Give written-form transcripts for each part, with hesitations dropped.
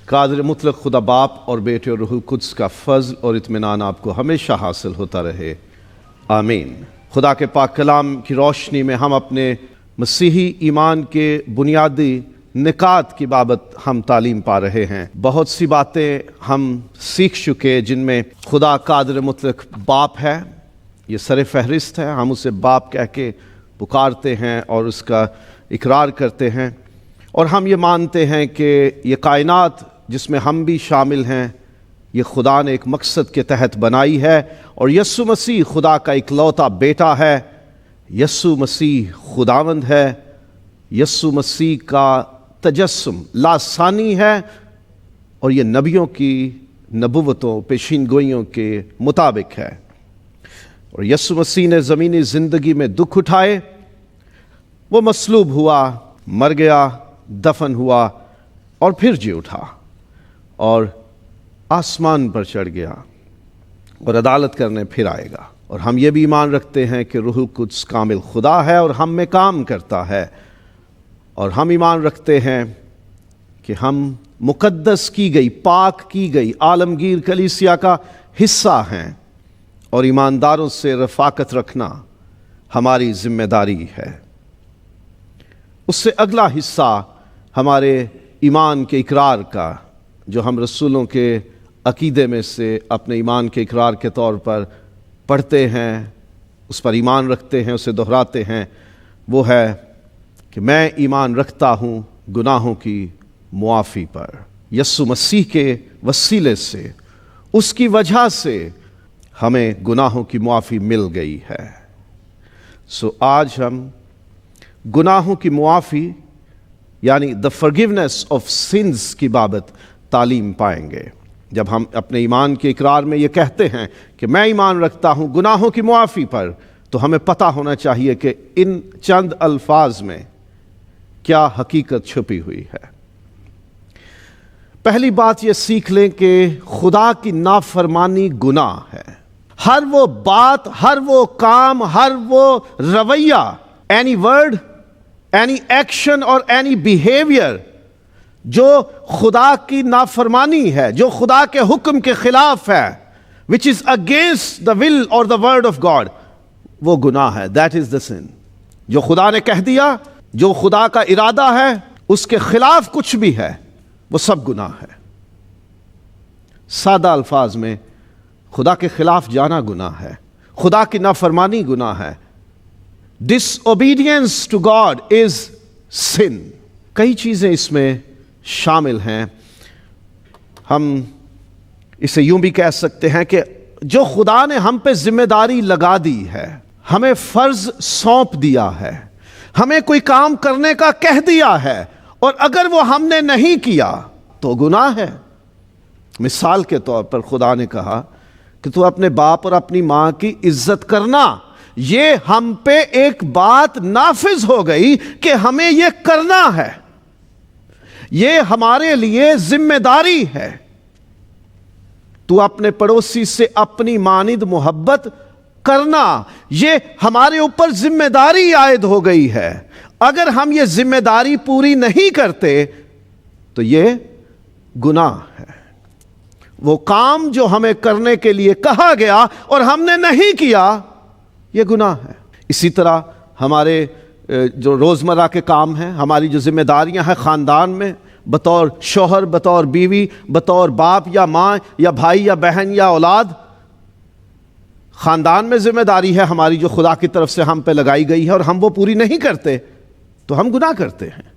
قادر مطلق خدا باپ اور بیٹے اور روح القدس کا فضل اور اطمینان آپ کو ہمیشہ حاصل ہوتا رہے، آمین۔ خدا کے پاک کلام کی روشنی میں ہم اپنے مسیحی ایمان کے بنیادی نکات کی بابت ہم تعلیم پا رہے ہیں۔ بہت سی باتیں ہم سیکھ چکے جن میں خدا قادر مطلق باپ ہے، یہ سر فہرست ہے، ہم اسے باپ کہہ کے پکارتے ہیں اور اس کا اقرار کرتے ہیں، اور ہم یہ مانتے ہیں کہ یہ کائنات جس میں ہم بھی شامل ہیں یہ خدا نے ایک مقصد کے تحت بنائی ہے، اور یسوع مسیح خدا کا اکلوتا بیٹا ہے، یسوع مسیح خداوند ہے، یسوع مسیح کا تجسم لاثانی ہے، اور یہ نبیوں کی نبوتوں پیشین گوئیوں کے مطابق ہے۔ اور یسوع مسیح نے زمینی زندگی میں دکھ اٹھائے، وہ مصلوب ہوا، مر گیا، دفن ہوا اور پھر جی اٹھا اور آسمان پر چڑھ گیا اور عدالت کرنے پھر آئے گا۔ اور ہم یہ بھی ایمان رکھتے ہیں کہ روح القدس کامل خدا ہے اور ہم میں کام کرتا ہے، اور ہم ایمان رکھتے ہیں کہ ہم مقدس کی گئی، پاک کی گئی عالمگیر کلیسیا کا حصہ ہیں، اور ایمانداروں سے رفاقت رکھنا ہماری ذمہ داری ہے۔ اس سے اگلا حصہ ہمارے ایمان کے اقرار کا، جو ہم رسولوں کے عقیدے میں سے اپنے ایمان کے اقرار کے طور پر پڑھتے ہیں، اس پر ایمان رکھتے ہیں، اسے دہراتے ہیں، وہ ہے کہ میں ایمان رکھتا ہوں گناہوں کی معافی پر۔ یسوع مسیح کے وسیلے سے، اس کی وجہ سے ہمیں گناہوں کی معافی مل گئی ہے۔ آج ہم گناہوں کی معافی یعنی the forgiveness of sins کی بابت تعلیم پائیں گے۔ جب ہم اپنے ایمان کے اقرار میں یہ کہتے ہیں کہ میں ایمان رکھتا ہوں گناہوں کی معافی پر، تو ہمیں پتہ ہونا چاہیے کہ ان چند الفاظ میں کیا حقیقت چھپی ہوئی ہے۔ پہلی بات یہ سیکھ لیں کہ خدا کی نافرمانی گناہ ہے۔ ہر وہ بات، ہر وہ کام، ہر وہ رویہ، any word, any action اور any behavior جو خدا کی نافرمانی ہے، جو خدا کے حکم کے خلاف ہے، which is against the will or the word of God، وہ گناہ ہے۔ that is the sin۔ جو خدا نے کہہ دیا، جو خدا کا ارادہ ہے، اس کے خلاف کچھ بھی ہے، وہ سب گناہ ہے۔ سادہ الفاظ میں خدا کے خلاف جانا گناہ ہے، خدا کی نافرمانی گناہ ہے۔ disobedience to God is sin۔ کئی چیزیں اس میں شامل ہیں۔ ہم اسے یوں بھی کہہ سکتے ہیں کہ جو خدا نے ہم پہ ذمہ داری لگا دی ہے، ہمیں فرض سونپ دیا ہے، ہمیں کوئی کام کرنے کا کہہ دیا ہے، اور اگر وہ ہم نے نہیں کیا تو گناہ ہے۔ مثال کے طور پر خدا نے کہا کہ تو اپنے باپ اور اپنی ماں کی عزت کرنا، یہ ہم پہ ایک بات نافذ ہو گئی کہ ہمیں یہ کرنا ہے، یہ ہمارے لیے ذمہ داری ہے۔ تو اپنے پڑوسی سے اپنی مانند محبت کرنا، یہ ہمارے اوپر ذمہ داری عائد ہو گئی ہے۔ اگر ہم یہ ذمہ داری پوری نہیں کرتے تو یہ گناہ ہے۔ وہ کام جو ہمیں کرنے کے لیے کہا گیا اور ہم نے نہیں کیا، یہ گناہ ہے۔ اسی طرح ہمارے جو روزمرہ کے کام ہیں، ہماری جو ذمہ داریاں ہیں خاندان میں، بطور شوہر، بطور بیوی، بطور باپ یا ماں یا بھائی یا بہن یا اولاد، خاندان میں ذمہ داری ہے ہماری جو خدا کی طرف سے ہم پہ لگائی گئی ہے، اور ہم وہ پوری نہیں کرتے تو ہم گناہ کرتے ہیں۔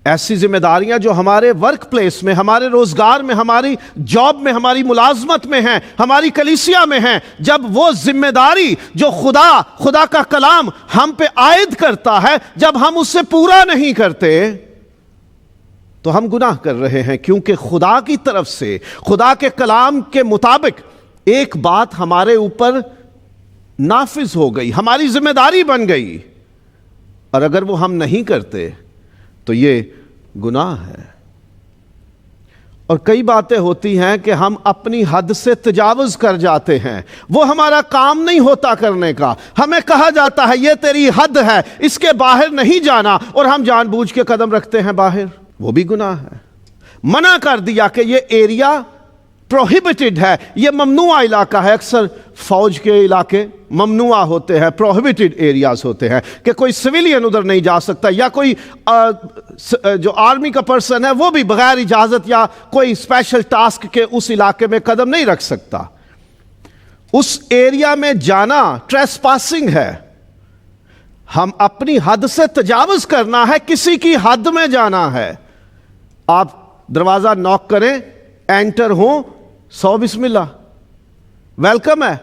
ایسی ذمہ داریاں جو ہمارے ورک پلیس میں، ہمارے روزگار میں، ہماری جاب میں، ہماری ملازمت میں ہیں، ہماری کلیسیا میں ہیں، جب وہ ذمہ داری جو خدا کا کلام ہم پہ عائد کرتا ہے، جب ہم اس سے پورا نہیں کرتے تو ہم گناہ کر رہے ہیں، کیونکہ خدا کی طرف سے، خدا کے کلام کے مطابق ایک بات ہمارے اوپر نافذ ہو گئی، ہماری ذمہ داری بن گئی، اور اگر وہ ہم نہیں کرتے تو یہ گناہ ہے۔ اور کئی باتیں ہوتی ہیں کہ ہم اپنی حد سے تجاوز کر جاتے ہیں، وہ ہمارا کام نہیں ہوتا کرنے کا، ہمیں کہا جاتا ہے یہ تیری حد ہے، اس کے باہر نہیں جانا، اور ہم جان بوجھ کے قدم رکھتے ہیں باہر، وہ بھی گناہ ہے۔ منع کر دیا کہ یہ ایریا پروہیبٹڈ ہے، یہ ممنوع علاقہ ہے۔ اکثر فوج کے علاقے ممنوع ہوتے ہیں، پروہیبٹڈ ایریاز ہوتے ہیں کہ کوئی سویلین ادھر نہیں جا سکتا، یا کوئی جو آرمی کا پرسن ہے وہ بھی بغیر اجازت یا کوئی اسپیشل ٹاسک کے اس علاقے میں قدم نہیں رکھ سکتا۔ اس ایریا میں جانا ٹریس پاسنگ ہے، ہم اپنی حد سے تجاوز کرنا ہے، کسی کی حد میں جانا ہے۔ آپ دروازہ نوک کریں، انٹر ہوں، 100 بسم اللہ، ویلکم ہے۔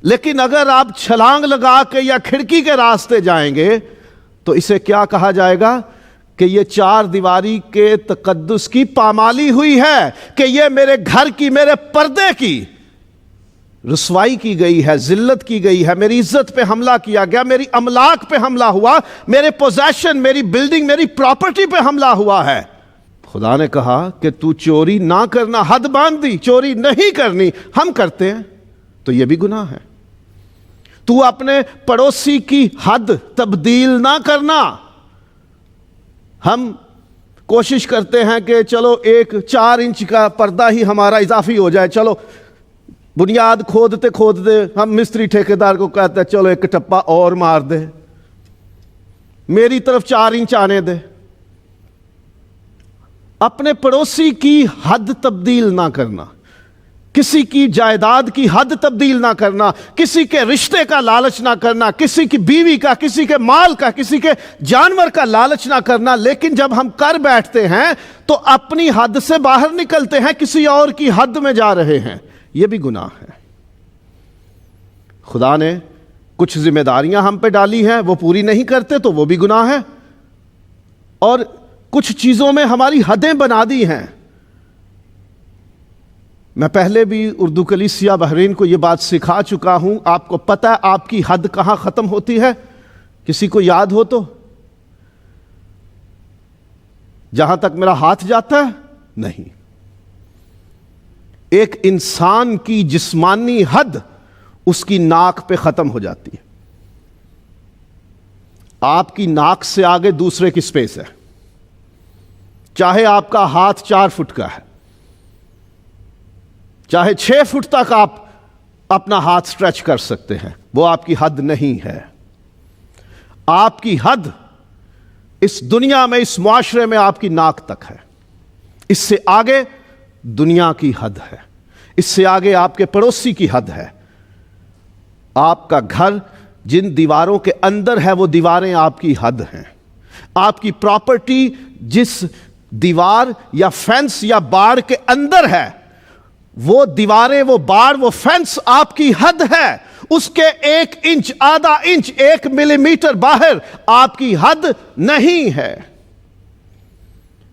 لیکن اگر آپ چھلانگ لگا کے یا کھڑکی کے راستے جائیں گے تو اسے کیا کہا جائے گا کہ یہ چار دیواری کے تقدس کی پامالی ہوئی ہے، کہ یہ میرے گھر کی، میرے پردے کی رسوائی کی گئی ہے، ذلت کی گئی ہے، میری عزت پہ حملہ کیا گیا، میری املاک پہ حملہ ہوا، میرے پوزیشن، میری بلڈنگ، میری پراپرٹی پہ حملہ ہوا ہے۔ خدا نے کہا کہ تو چوری نہ کرنا، حد باندھ دی، چوری نہیں کرنی۔ ہم کرتے ہیں تو یہ بھی گناہ ہے۔ تو اپنے پڑوسی کی حد تبدیل نہ کرنا۔ ہم کوشش کرتے ہیں کہ چلو 4 انچ کا پردہ ہی ہمارا اضافی ہو جائے، چلو بنیاد کھودتے کھودتے ہم مستری ٹھیکیدار کو کہتے ہیں چلو ایک ٹپا اور مار دے، میری طرف 4 انچ آنے دے۔ اپنے پڑوسی کی حد تبدیل نہ کرنا، کسی کی جائیداد کی حد تبدیل نہ کرنا، کسی کے رشتے کا لالچ نہ کرنا، کسی کی بیوی کا، کسی کے مال کا، کسی کے جانور کا لالچ نہ کرنا۔ لیکن جب ہم کر بیٹھتے ہیں تو اپنی حد سے باہر نکلتے ہیں، کسی اور کی حد میں جا رہے ہیں، یہ بھی گناہ ہے۔ خدا نے کچھ ذمہ داریاں ہم پہ ڈالی ہیں، وہ پوری نہیں کرتے تو وہ بھی گناہ ہے، اور کچھ چیزوں میں ہماری حدیں بنا دی ہیں۔ میں پہلے بھی اردو کلیسیا بحرین کو یہ بات سکھا چکا ہوں، آپ کو پتہ ہے آپ کی حد کہاں ختم ہوتی ہے؟ کسی کو یاد ہو تو؟ جہاں تک میرا ہاتھ جاتا ہے؟ نہیں۔ ایک انسان کی جسمانی حد اس کی ناک پہ ختم ہو جاتی ہے۔ آپ کی ناک سے آگے دوسرے کی سپیس ہے، چاہے آپ کا ہاتھ 4 فٹ کا ہے، چاہے 6 فٹ تک آپ اپنا ہاتھ سٹریچ کر سکتے ہیں، وہ آپ کی حد نہیں ہے۔ آپ کی حد اس دنیا میں، اس معاشرے میں آپ کی ناک تک ہے، اس سے آگے دنیا کی حد ہے، اس سے آگے آپ کے پڑوسی کی حد ہے۔ آپ کا گھر جن دیواروں کے اندر ہے وہ دیواریں آپ کی حد ہیں۔ آپ کی پراپرٹی جس دیوار یا فینس یا باڑ کے اندر ہے، وہ دیواریں، وہ باڑ، وہ فینس آپ کی حد ہے۔ اس کے 1 انچ، آدھا انچ، 1 ملی میٹر باہر آپ کی حد نہیں ہے۔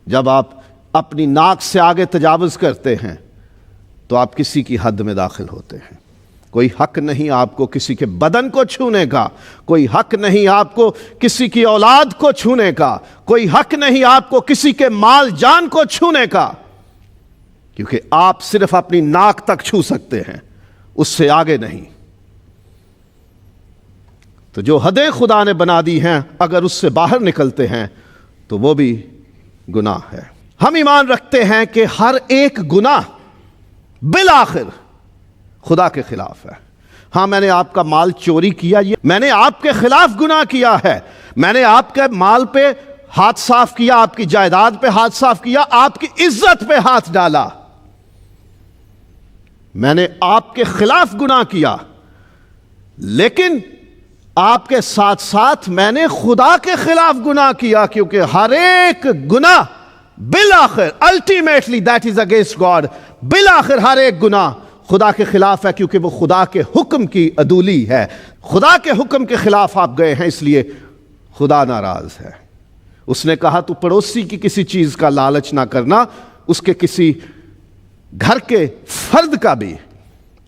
جب آپ اپنی ناک سے آگے تجاوز کرتے ہیں تو آپ کسی کی حد میں داخل ہوتے ہیں۔ کوئی حق نہیں آپ کو کسی کے بدن کو چھونے کا، کوئی حق نہیں آپ کو کسی کی اولاد کو چھونے کا، کوئی حق نہیں آپ کو کسی کے مال جان کو چھونے کا، کیونکہ آپ صرف اپنی ناک تک چھو سکتے ہیں، اس سے آگے نہیں۔ تو جو حدیں خدا نے بنا دی ہیں اگر اس سے باہر نکلتے ہیں تو وہ بھی گناہ ہے۔ ہم ایمان رکھتے ہیں کہ ہر ایک گناہ بالآخر خدا کے خلاف ہے۔ ہاں، میں نے آپ کا مال چوری کیا، یہ میں نے آپ کے خلاف گناہ کیا ہے، میں نے آپ کے مال پہ ہاتھ صاف کیا، آپ کی جائیداد پہ ہاتھ صاف کیا، آپ کی عزت پہ ہاتھ ڈالا، میں نے آپ کے خلاف گناہ کیا، لیکن آپ کے ساتھ ساتھ میں نے خدا کے خلاف گناہ کیا، کیونکہ ہر ایک گناہ بالآخر ultimately that is against God, بالآخر ہر ایک گناہ خدا کے خلاف ہے، کیونکہ وہ خدا کے حکم کی عدولی ہے۔ خدا کے حکم کے خلاف آپ گئے ہیں، اس لیے خدا ناراض ہے۔ اس نے کہا تو پڑوسی کی کسی چیز کا لالچ نہ کرنا، اس کے کسی گھر کے فرد کا بھی،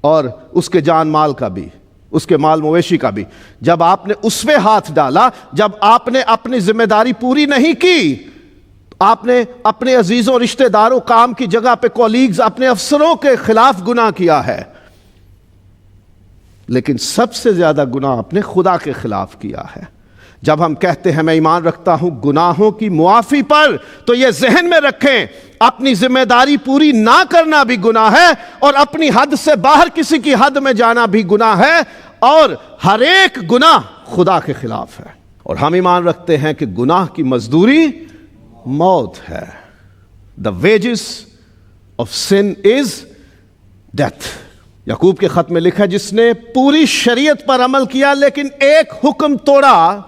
اور اس کے جان مال کا بھی، اس کے مال مویشی کا بھی۔ جب آپ نے اس پہ ہاتھ ڈالا، جب آپ نے اپنی ذمہ داری پوری نہیں کی، آپ نے اپنے عزیزوں، رشتہ داروں، کام کی جگہ پہ کولیگز، اپنے افسروں کے خلاف گناہ کیا ہے، لیکن سب سے زیادہ گناہ آپ نے خدا کے خلاف کیا ہے۔ جب ہم کہتے ہیں میں ایمان رکھتا ہوں گناہوں کی معافی پر، تو یہ ذہن میں رکھیں اپنی ذمہ داری پوری نہ کرنا بھی گناہ ہے، اور اپنی حد سے باہر کسی کی حد میں جانا بھی گناہ ہے، اور ہر ایک گناہ خدا کے خلاف ہے۔ اور ہم ایمان رکھتے ہیں کہ گناہ کی مزدوری موت ہے۔ The wages of sin is death۔ یعقوب کے خط میں لکھا، جس نے پوری شریعت پر عمل کیا لیکن ایک حکم توڑا،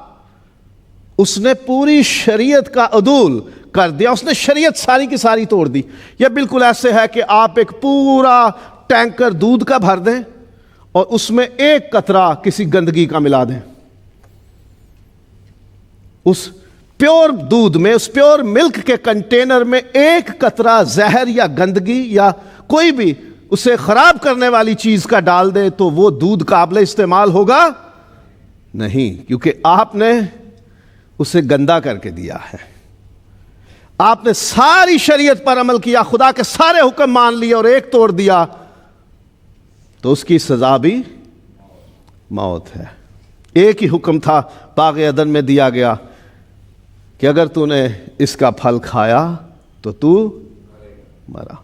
اس نے پوری شریعت کا عدول کر دیا، اس نے شریعت ساری کی ساری توڑ دی۔ یہ بالکل ایسے ہے کہ آپ ایک پورا ٹینکر دودھ کا بھر دیں اور اس میں ایک قطرہ کسی گندگی کا ملا دیں۔ اس پیور دودھ میں، اس پیور ملک کے کنٹینر میں ایک قطرہ زہر یا گندگی یا کوئی بھی اسے خراب کرنے والی چیز کا ڈال دے تو وہ دودھ قابل استعمال ہوگا نہیں، کیونکہ آپ نے اسے گندا کر کے دیا ہے۔ آپ نے ساری شریعت پر عمل کیا، خدا کے سارے حکم مان لیے اور ایک توڑ دیا، تو اس کی سزا بھی موت ہے۔ ایک ہی حکم تھا باغ عدن میں دیا گیا کہ اگر تو نے اس کا پھل کھایا تو تو مرا۔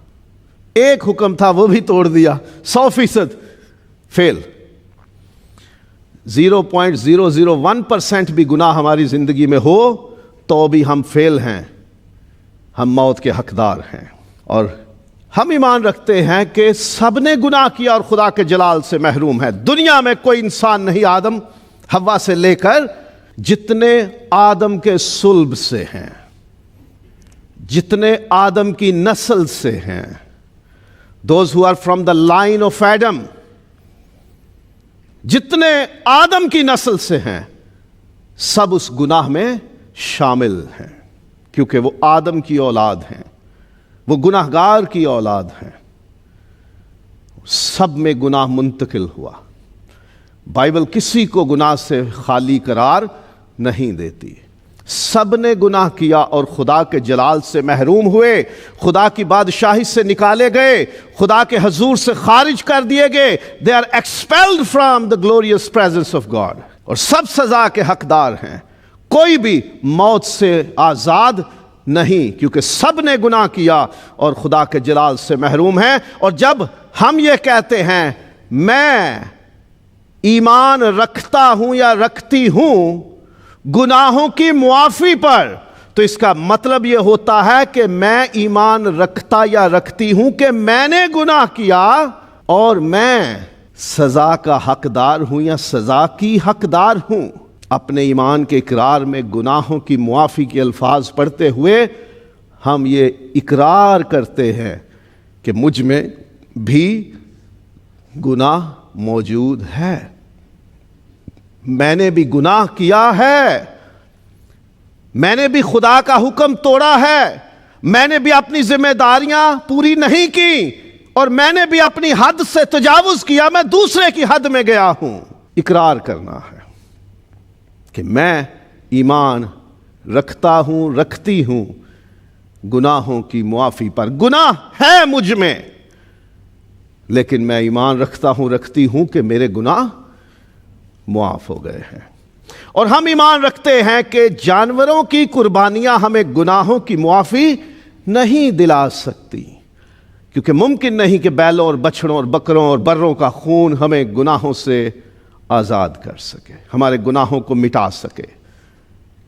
ایک حکم تھا، وہ بھی توڑ دیا، 100% فیل۔ 0.001% بھی گناہ ہماری زندگی میں ہو تو بھی ہم فیل ہیں، ہم موت کے حقدار ہیں۔ اور ہم ایمان رکھتے ہیں کہ سب نے گناہ کیا اور خدا کے جلال سے محروم ہے۔ دنیا میں کوئی انسان نہیں، آدم حوا سے لے کر جتنے آدم کے صلب سے ہیں، جتنے آدم کی نسل سے ہیں، those who are from the line of Adam، جتنے آدم کی نسل سے ہیں، سب اس گناہ میں شامل ہیں، کیونکہ وہ آدم کی اولاد ہیں، وہ گناہگار کی اولاد ہیں۔ سب میں گناہ منتقل ہوا۔ بائبل کسی کو گناہ سے خالی قرار نہیں دیتی۔ سب نے گناہ کیا اور خدا کے جلال سے محروم ہوئے، خدا کی بادشاہی سے نکالے گئے، خدا کے حضور سے خارج کر دیے گئے۔ They are expelled from the glorious presence of God۔ اور سب سزا کے حقدار ہیں، کوئی بھی موت سے آزاد نہیں، کیونکہ سب نے گناہ کیا اور خدا کے جلال سے محروم ہیں۔ اور جب ہم یہ کہتے ہیں میں ایمان رکھتا ہوں یا رکھتی ہوں گناہوں کی معافی پر، تو اس کا مطلب یہ ہوتا ہے کہ میں ایمان رکھتا یا رکھتی ہوں کہ میں نے گناہ کیا اور میں سزا کا حقدار ہوں یا سزا کی حقدار ہوں۔ اپنے ایمان کے اقرار میں گناہوں کی معافی کے الفاظ پڑھتے ہوئے ہم یہ اقرار کرتے ہیں کہ مجھ میں بھی گناہ موجود ہے، میں نے بھی گناہ کیا ہے، میں نے بھی خدا کا حکم توڑا ہے، میں نے بھی اپنی ذمہ داریاں پوری نہیں کی، اور میں نے بھی اپنی حد سے تجاوز کیا، میں دوسرے کی حد میں گیا ہوں۔ اقرار کرنا ہے کہ میں ایمان رکھتا ہوں، رکھتی ہوں گناہوں کی معافی پر۔ گناہ ہے مجھ میں، لیکن میں ایمان رکھتا ہوں، رکھتی ہوں کہ میرے گناہ معاف ہو گئے ہیں۔ اور ہم ایمان رکھتے ہیں کہ جانوروں کی قربانیاں ہمیں گناہوں کی معافی نہیں دلا سکتی، کیونکہ ممکن نہیں کہ بیلوں اور بچھڑوں اور بکروں اور بروں کا خون ہمیں گناہوں سے آزاد کر سکے، ہمارے گناہوں کو مٹا سکے،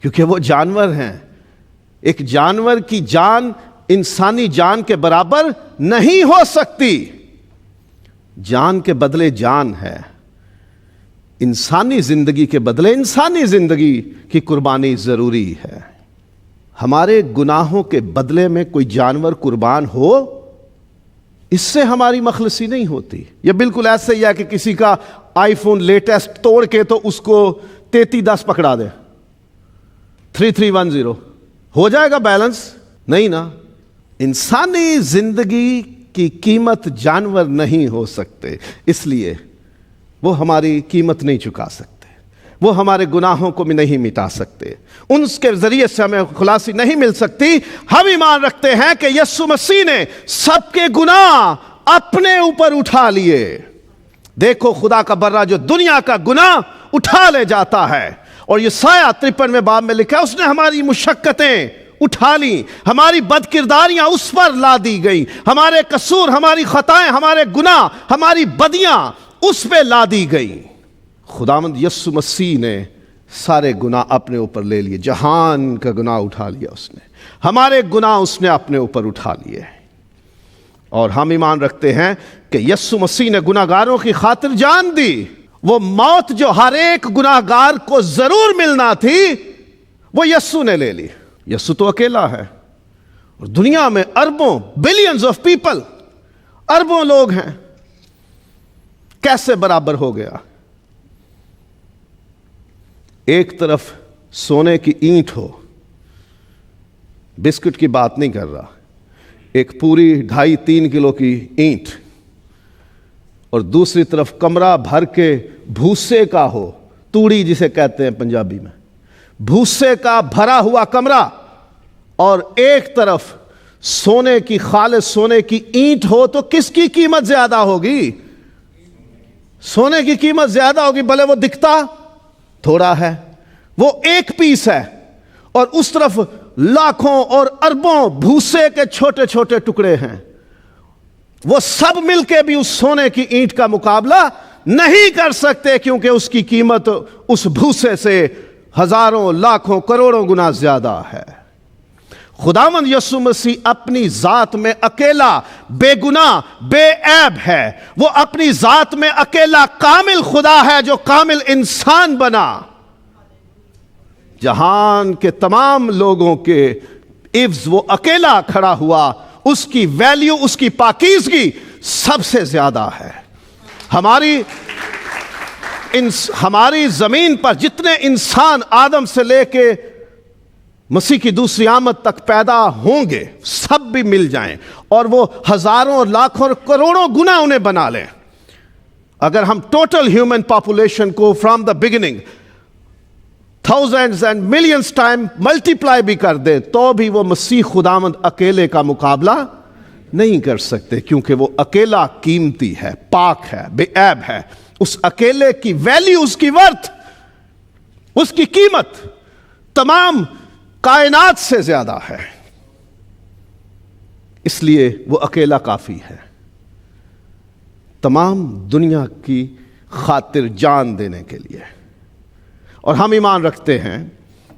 کیونکہ وہ جانور ہیں۔ ایک جانور کی جان انسانی جان کے برابر نہیں ہو سکتی۔ جان کے بدلے جان ہے، انسانی زندگی کے بدلے انسانی زندگی کی قربانی ضروری ہے۔ ہمارے گناہوں کے بدلے میں کوئی جانور قربان ہو، اس سے ہماری مخلصی نہیں ہوتی۔ یہ بالکل ایسے ہی ہے کہ کسی کا آئی فون لیٹسٹ توڑ کے تو اس کو 3310 پکڑا دے، 3310 ہو جائے گا بیلنس؟ نہیں نا۔ انسانی زندگی کی قیمت جانور نہیں ہو سکتے، اس لیے وہ ہماری قیمت نہیں چکا سکتے، وہ ہمارے گناہوں کو بھی نہیں مٹا سکتے، ان کے ذریعے سے ہمیں خلاصی نہیں مل سکتی۔ ہم ایمان رکھتے ہیں کہ یسوع مسیح نے سب کے گناہ اپنے اوپر اٹھا لیے۔ دیکھو خدا کا برہ جو دنیا کا گناہ اٹھا لے جاتا ہے، اور یہ سایہ 53 باب میں لکھا ہے، اس نے ہماری مشقتیں اٹھا لی, ہماری بد کرداریاں اس پر لا دی گئی, ہمارے قصور, ہماری خطائیں, ہمارے گناہ, ہماری بدیاں اس پہ لا دی گئی. خداوند یسوع مسیح نے سارے گناہ اپنے اوپر لے لیے, جہان کا گناہ اٹھا لیا اس نے, ہمارے گناہ اس نے اپنے اوپر اٹھا لیے. اور ہم ایمان رکھتے ہیں کہ یسوع مسیح نے گناہ گاروں کی خاطر جان دی. وہ موت جو ہر ایک گناہ گار کو ضرور ملنا تھی وہ یسوع نے لے لی. یسوع تو اکیلا ہے, اور دنیا میں اربوں, بلینز آف پیپل, اربوں لوگ ہیں, کیسے برابر ہو گیا؟ ایک طرف سونے کی اینٹ ہو, بسکٹ کی بات نہیں کر رہا, ایک پوری 2.5-3 کلو کی اینٹ, اور دوسری طرف کمرہ بھر کے بھوسے کا ہو, توڑی جسے کہتے ہیں پنجابی میں, بھوسے کا بھرا ہوا کمرہ, اور ایک طرف سونے کی, خالص سونے کی اینٹ ہو, تو کس کی قیمت زیادہ ہوگی؟ سونے کی قیمت زیادہ ہوگی, بھلے وہ دکھتا تھوڑا ہے, وہ ایک پیس ہے, اور اس طرف لاکھوں اور اربوں بھوسے کے چھوٹے چھوٹے ٹکڑے ہیں. وہ سب مل کے بھی اس سونے کی اینٹ کا مقابلہ نہیں کر سکتے, کیونکہ اس کی قیمت اس بھوسے سے ہزاروں, لاکھوں, کروڑوں گنا زیادہ ہے. خداوند یسوع مسیح اپنی ذات میں اکیلا بے گناہ, بے عیب ہے. وہ اپنی ذات میں اکیلا کامل خدا ہے جو کامل انسان بنا. جہان کے تمام لوگوں کے عوض وہ اکیلا کھڑا ہوا. اس کی ویلیو, اس کی پاکیزگی سب سے زیادہ ہے. ہماری زمین پر جتنے انسان آدم سے لے کے مسیح کی دوسری آمد تک پیدا ہوں گے, سب بھی مل جائیں اور وہ ہزاروں اور لاکھوں اور کروڑوں گنا انہیں بنا لیں. اگر ہم ٹوٹل ہیومن پاپولیشن کو from the beginning thousands and millions time multiply بھی کر دیں, تو بھی وہ مسیح خداوند اکیلے کا مقابلہ نہیں کر سکتے, کیونکہ وہ اکیلا قیمتی ہے, پاک ہے, بے عیب ہے. اس اکیلے کی ویلیو, اس کی ورتھ, اس کی قیمت تمام کائنات سے زیادہ ہے. اس لیے وہ اکیلا کافی ہے تمام دنیا کی خاطر جان دینے کے لیے. اور ہم ایمان رکھتے ہیں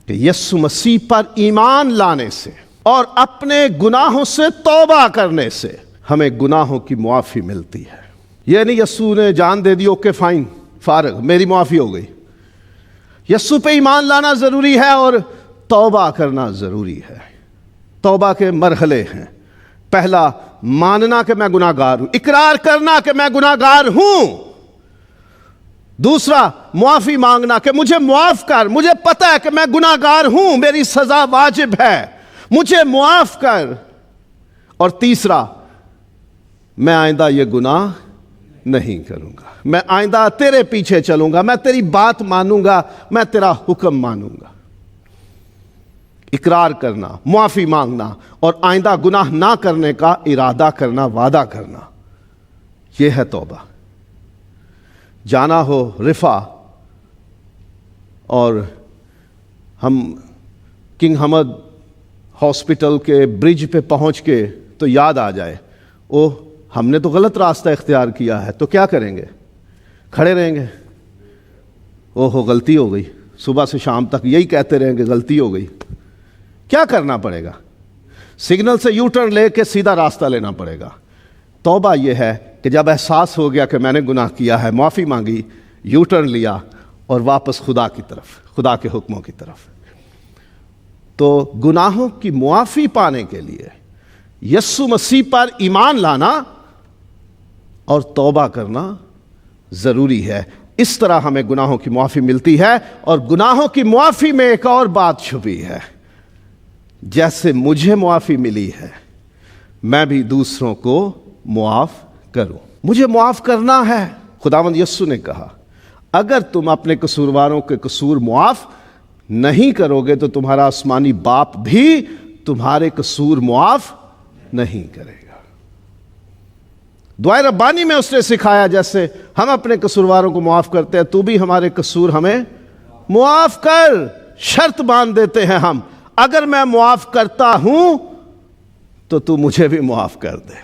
کہ یسوع مسیح پر ایمان لانے سے اور اپنے گناہوں سے توبہ کرنے سے ہمیں گناہوں کی معافی ملتی ہے. یہ نہیں یسوع نے جان دے دی, اوکے فائن, فارغ, میری معافی ہو گئی. یسوع پہ ایمان لانا ضروری ہے اور توبہ کرنا ضروری ہے. توبہ کے مرحلے ہیں. پہلا, ماننا کہ میں گناہ گار ہوں, اقرار کرنا کہ میں گناہ گار ہوں. دوسرا, معافی مانگنا کہ مجھے معاف کر, مجھے پتہ ہے کہ میں گناہ گار ہوں, میری سزا واجب ہے, مجھے معاف کر. اور تیسرا, میں آئندہ یہ گناہ نہیں کروں گا, میں آئندہ تیرے پیچھے چلوں گا, میں تیری بات مانوں گا, میں تیرا حکم مانوں گا. اقرار کرنا, معافی مانگنا اور آئندہ گناہ نہ کرنے کا ارادہ کرنا, وعدہ کرنا, یہ ہے توبہ. جانا ہو رفا اور ہم کنگ حمد ہاسپٹل کے برج پہ پہنچ کے تو یاد آ جائے, اوہ ہم نے تو غلط راستہ اختیار کیا ہے, تو کیا کریں گے؟ کھڑے رہیں گے, اوہ غلطی ہو گئی, صبح سے شام تک یہی کہتے رہیں گے غلطی ہو گئی. کیا کرنا پڑے گا؟ سگنل سے یو ٹرن لے کے سیدھا راستہ لینا پڑے گا. توبہ یہ ہے کہ جب احساس ہو گیا کہ میں نے گناہ کیا ہے, معافی مانگی, یو ٹرن لیا اور واپس خدا کی طرف, خدا کے حکموں کی طرف. تو گناہوں کی معافی پانے کے لیے یسوع مسیح پر ایمان لانا اور توبہ کرنا ضروری ہے. اس طرح ہمیں گناہوں کی معافی ملتی ہے. اور گناہوں کی معافی میں ایک اور بات چھپی ہے, جیسے مجھے معافی ملی ہے میں بھی دوسروں کو معاف کروں. مجھے معاف کرنا ہے. خداوند یسوع نے کہا اگر تم اپنے قصورواروں کے قصور معاف نہیں کرو گے تو تمہارا آسمانی باپ بھی تمہارے قصور معاف نہیں کرے گا. دعائے ربانی میں اس نے سکھایا جیسے ہم اپنے قصورواروں کو معاف کرتے ہیں, تو بھی ہمارے قصور ہمیں معاف کر. شرط باندھ دیتے ہیں ہم, اگر میں معاف کرتا ہوں تو تو مجھے بھی معاف کر دے۔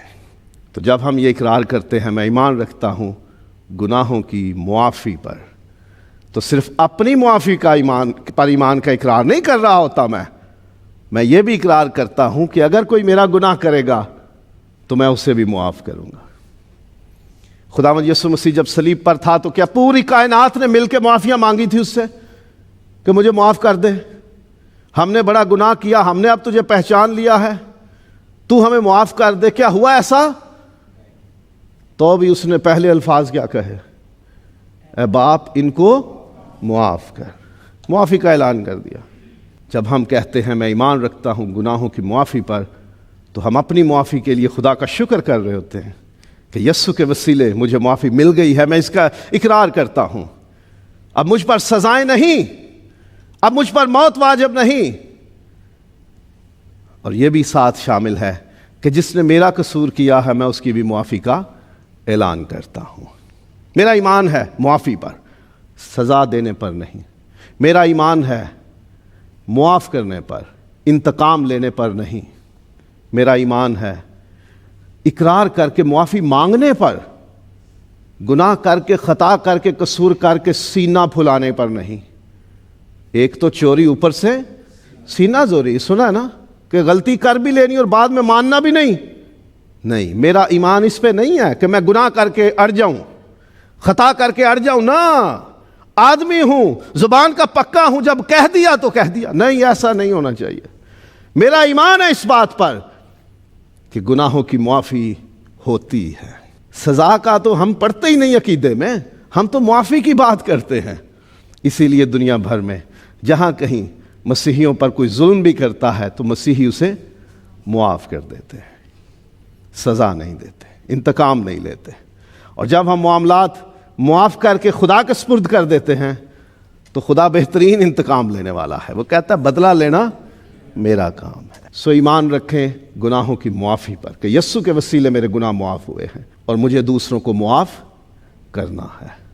تو جب ہم یہ اقرار کرتے ہیں میں ایمان رکھتا ہوں گناہوں کی معافی پر، تو صرف اپنی معافی کا ایمان کا اقرار نہیں کر رہا ہوتا میں یہ بھی اقرار کرتا ہوں کہ اگر کوئی میرا گناہ کرے گا تو میں اسے بھی معاف کروں گا۔ خداوند یسوع مسیح جب صلیب پر تھا تو کیا پوری کائنات نے مل کے معافیاں مانگی تھی اس سے کہ مجھے معاف کر دے؟ ہم نے بڑا گناہ کیا، ہم نے اب تجھے پہچان لیا ہے، تو ہمیں معاف کر دے۔ کیا ہوا ایسا؟ تو بھی اس نے پہلے الفاظ کیا کہے؟ اے باپ ان کو معاف کر، معافی کا اعلان کر دیا۔ جب ہم کہتے ہیں میں ایمان رکھتا ہوں گناہوں کی معافی پر، تو ہم اپنی معافی کے لیے خدا کا شکر کر رہے ہوتے ہیں کہ یسوع کے وسیلے مجھے معافی مل گئی ہے، میں اس کا اقرار کرتا ہوں۔ اب مجھ پر سزائیں نہیں، اب مجھ پر موت واجب نہیں، اور یہ بھی ساتھ شامل ہے کہ جس نے میرا قصور کیا ہے میں اس کی بھی معافی کا اعلان کرتا ہوں۔ میرا ایمان ہے معافی پر، سزا دینے پر نہیں۔ میرا ایمان ہے معاف کرنے پر، انتقام لینے پر نہیں۔ میرا ایمان ہے اقرار کر کے معافی مانگنے پر، گناہ کر کے، خطا کر کے، قصور کر کے سینہ پھلانے پر نہیں۔ ایک تو چوری، اوپر سے سینہ زوری، سنا ہے نا کہ غلطی کر بھی لینی اور بعد میں ماننا بھی نہیں۔ میرا ایمان اس پہ نہیں ہے کہ میں گناہ کر کے اڑ جاؤں، خطا کر کے اڑ جاؤں، نہ، آدمی ہوں، زبان کا پکا ہوں، جب کہہ دیا تو کہہ دیا۔ نہیں، ایسا نہیں ہونا چاہیے۔ میرا ایمان ہے اس بات پر کہ گناہوں کی معافی ہوتی ہے۔ سزا کا تو ہم پڑھتے ہی نہیں عقیدے میں، ہم تو معافی کی بات کرتے ہیں۔ اسی لیے دنیا بھر میں جہاں کہیں مسیحیوں پر کوئی ظلم بھی کرتا ہے تو مسیحی اسے معاف کر دیتے ہیں، سزا نہیں دیتے، انتقام نہیں لیتے۔ اور جب ہم معاملات معاف کر کے خدا کے سپرد کر دیتے ہیں تو خدا بہترین انتقام لینے والا ہے۔ وہ کہتا ہے بدلہ لینا میرا کام ہے۔ سو ایمان رکھیں گناہوں کی معافی پر کہ یسوع کے وسیلے میرے گناہ معاف ہوئے ہیں اور مجھے دوسروں کو معاف کرنا ہے۔